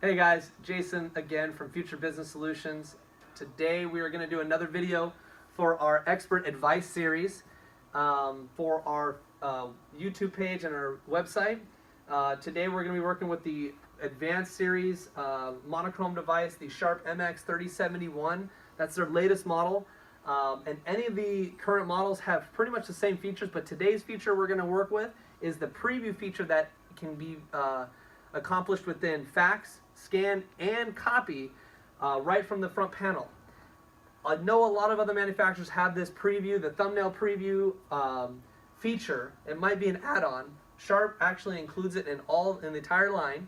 Hey guys, Jason again from Future Business Solutions. Today we are going to do another video for our expert advice series for our YouTube page and our website. Today we're going to be working with the Advanced Series monochrome device, the Sharp MX3071. That's their latest model. And any of the current models have pretty much the same features, but today's feature we're going to work with is the preview feature that can be accomplished within fax, scan, and copy right from the front panel. I know a lot of other manufacturers have this preview, the thumbnail preview feature. It might be an add-on. Sharp actually includes it in the entire line,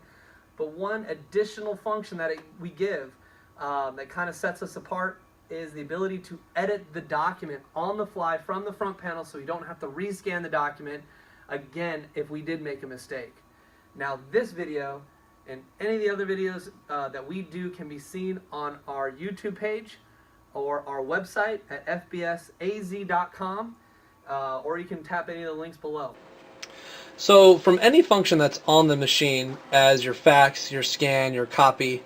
but one additional function that we give that kind of sets us apart is the ability to edit the document on the fly from the front panel, so you don't have to rescan the document again if we did make a mistake. Now this video and any of the other videos that we do can be seen on our YouTube page or our website at fbsaz.com, or you can tap any of the links below. So from any function that's on the machine, as your fax, your scan, your copy,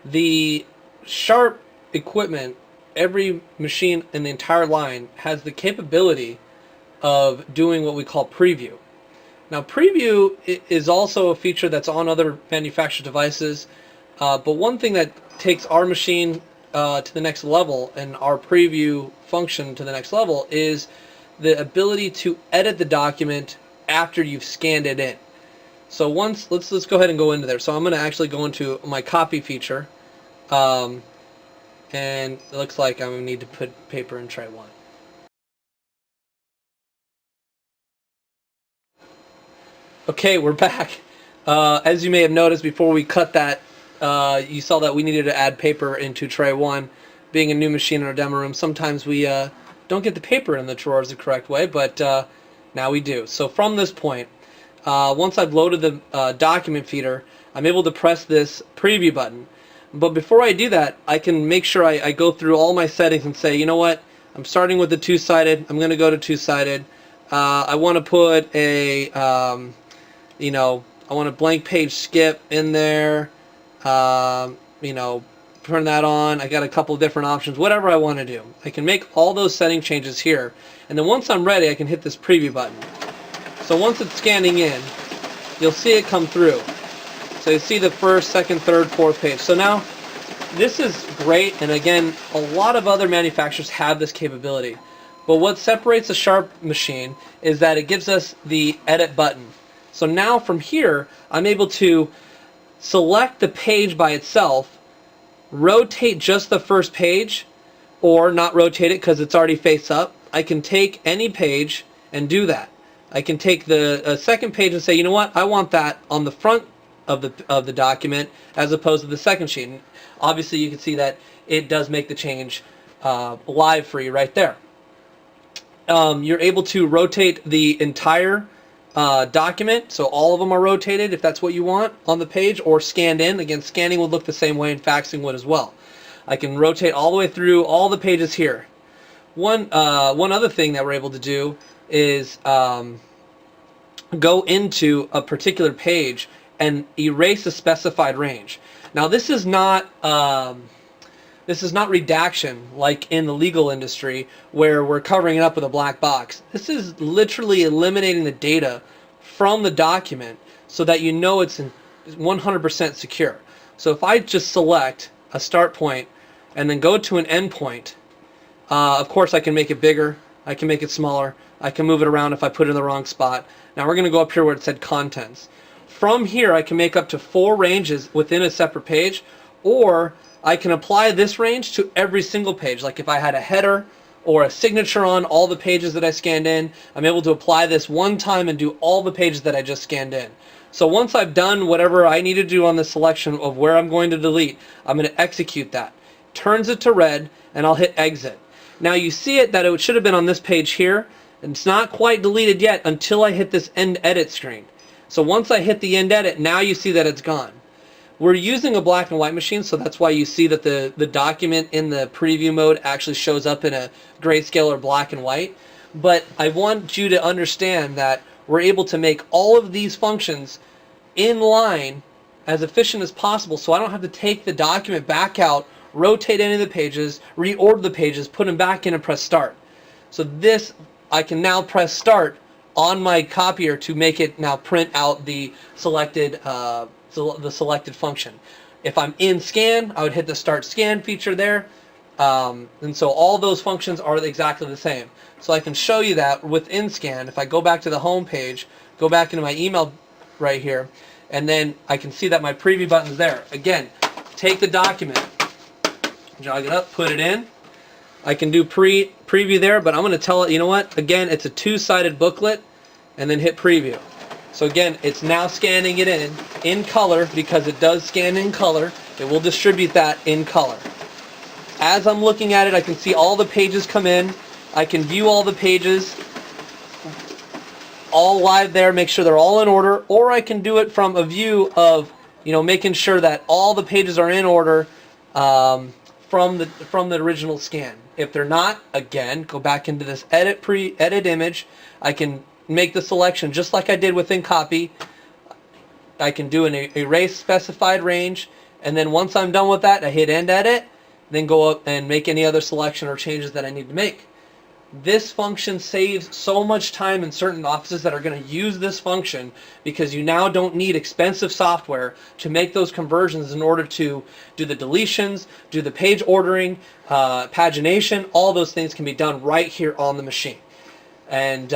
the Sharp equipment, every machine in the entire line has the capability of doing what we call preview. Now preview is also a feature that's on other manufactured devices, but one thing that takes our machine to the next level and our preview function to the next level is the ability to edit the document after you've scanned it in. So let's go ahead and go into there. So I'm going to actually go into my copy feature, and it looks like I'm going to need to put paper in tray 1. Okay, we're back. As you may have noticed before we cut that, you saw that we needed to add paper into tray 1. Being a new machine in our demo room, sometimes we don't get the paper in the drawers the correct way, but now we do. So from this point, once I've loaded the document feeder, I'm able to press this preview button. But before I do that, I can make sure I go through all my settings and say, you know what, I'm starting with the two-sided. I'm going to go to two-sided. I want to put a I want a blank page skip in there, turn that on. I got a couple different options, whatever I want to do. I can make all those setting changes here, and then once I'm ready, I can hit this preview button. So once it's scanning in, you'll see it come through. So you see the first, second, third, fourth page. So now, this is great, and again, a lot of other manufacturers have this capability. But what separates a Sharp machine is that it gives us the edit button. So now from here, I'm able to select the page by itself, rotate just the first page, or not rotate it because it's already face up. I can take any page and do that. I can take the second page and say, you know what, I want that on the front of the document as opposed to the second sheet. And obviously you can see that it does make the change live for you right there. You're able to rotate the entire document, so all of them are rotated if that's what you want on the page, or scanned in. Again, scanning would look the same way and faxing would as well. I can rotate all the way through all the pages here. One other thing that we're able to do is go into a particular page and erase a specified range. Now this is not redaction like in the legal industry where we're covering it up with a black box. This is literally eliminating the data from the document so that you know it's 100% secure. So if I just select a start point and then go to an end point, of course I can make it bigger, I can make it smaller, I can move it around if I put it in the wrong spot. Now we're going to go up here where it said contents. From here I can make up to 4 ranges within a separate page, or I can apply this range to every single page. Like if I had a header or a signature on all the pages that I scanned in, I'm able to apply this one time and do all the pages that I just scanned in. So once I've done whatever I need to do on the selection of where I'm going to delete, I'm going to execute that. Turns it to red, and I'll hit exit. Now you see it that it should have been on this page here, and it's not quite deleted yet until I hit this end edit screen. So once I hit the end edit, now you see that it's gone. We're using a black and white machine, so that's why you see that the document in the preview mode actually shows up in a grayscale or black and white. But I want you to understand that we're able to make all of these functions in line as efficient as possible so I don't have to take the document back out, rotate any of the pages, reorder the pages, put them back in and press start. So this, I can now press start on my copier to make it now print out the selected function. If I'm in scan, I would hit the start scan feature there. And so all those functions are exactly the same. So I can show you that within scan. If I go back to the home page, go back into my email right here, and then I can see that my preview button is there. Again, take the document, jog it up, put it in. I can do preview there, but I'm going to tell it, you know what? Again, it's a two-sided booklet, and then hit preview. So again, it's now scanning it in color, because it does scan in color. It will distribute that in color. As I'm looking at it, I can see all the pages come in. I can view all the pages all live there, make sure they're all in order, or I can do it from a view of, making sure that all the pages are in order from the original scan. If they're not, again, go back into this edit image. I can make the selection just like I did within copy. I can do an erase specified range, and then once I'm done with that, I hit end edit, then go up and make any other selection or changes that I need to make. This function saves so much time in certain offices that are going to use this function, because you now don't need expensive software to make those conversions in order to do the deletions, do the page ordering, pagination. All those things can be done right here on the machine. And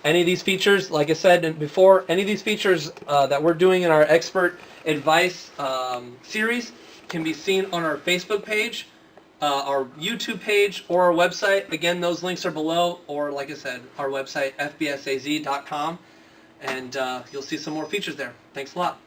any of these features, like I said before, any of these features that we're doing in our Expert Advice series can be seen on our Facebook page, our YouTube page, or our website. Again, those links are below, or like I said, our website, fbsaz.com, and you'll see some more features there. Thanks a lot.